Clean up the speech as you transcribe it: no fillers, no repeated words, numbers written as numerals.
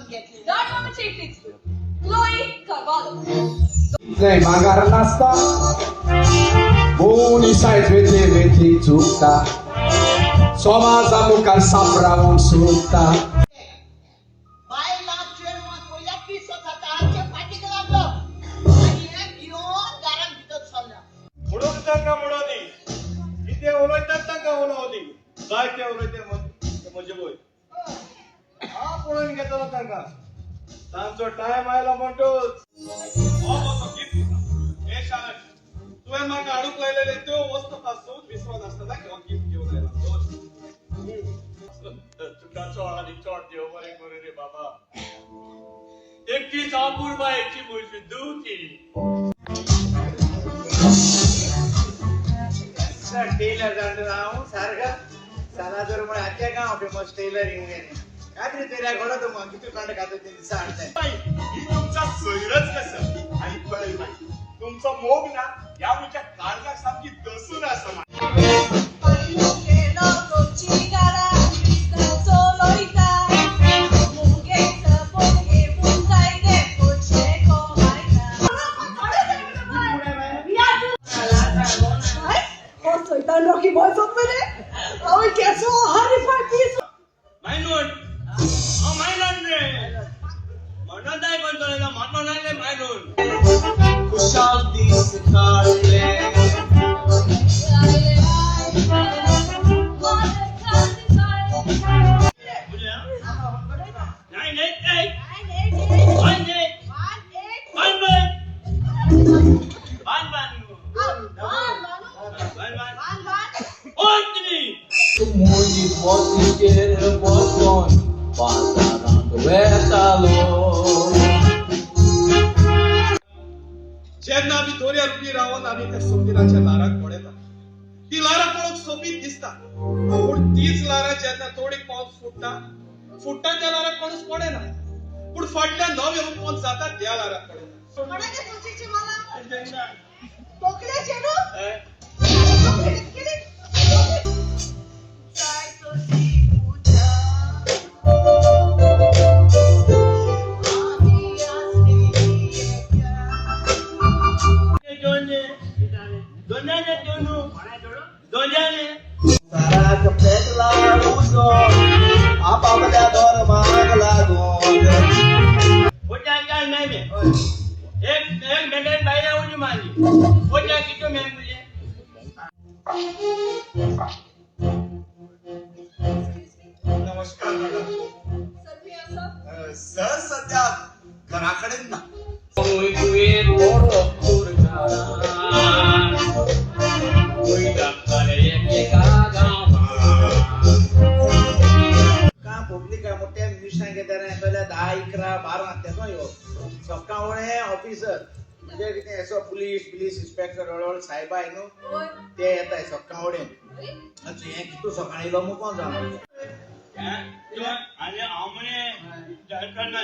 घेतली दरवर्षी fix Chloe Carvalho नाही माघार नसता कोणी साईड वेगळी चुकता समाजामुखार सापडावून सुटता बायला चेअरमन पहिल्या पीस होता आमच्या पाठीक लागलो आणि हे घेऊन दारात भितर चालला म्हणून तांका म्हणोनी किती उलयतात तांका उलोवनी जाय ते उलयते म्हणजे बोय हा पळून घेतलो तांका तांचो टाइम आयला म्हणतोच हे शाळा तुवें म्हाका हाडूंक लायलेले त्यो वस्तू पासून विश्वास आसता किंवा गिफ्ट घेवन आयला तुका चोड आनी चोड देव बरें करूं रे बाबा एकटी चापूर बायची मुळशी दुची टेलर जाणं हांव सारका सालादर म्हण आख्या गांव फेमस टेलरिंग गेले रात्री तेऱ्या घडत मग किती कांड खातो ते सांगताय ही तुमचा सोयरच कसं आणि कळेल नाही तुमचा मोग ना या मुळच्या काळजाक सारखी दसून असं Rocky boy from Mene. Oh, it gets so hard if I kiss. मायनोट मायनोट रे म्हणून नाही म्हणतो ना म्हणून नाही मायनोट खुशाल दिस काढले Muy positive botón pasando vétalo जेन्ना आमी दोर्यार उबी रावन आमी त्या समुद्राच्या लाराक पळयता ती लारां पळोवंक सोबीत दिसता पूण तीच लारां जेन्ना थोडी पावस फुटता त्या लाराक कोणूच पळयना पूण फाटल्यान नवे उत्पन्न जाता त्या लाराक पळयता कोणाचे सोचीचे मला तोकल्याचे नो सारा कपेटला उजो आपापल्या दोर माग लागून होत्या नाही मे एक गंडन बाहेर उडी मारली होत्या किती मेन मुले नमस्कार सर सध्या घराकडे ना पब्लिक मोठ्या म्युनिशन घेता 10-11-12 तेचो यो सकाळी ऑफिसर म्हणजे कितें असो पुलीस इन्स्पेक्टर हळूहळू साहेब आहे न्हू ते येताय सकाळी हे कितू सकाळी येयलो मुको जावन आणि हांव म्हणे झारखंड ना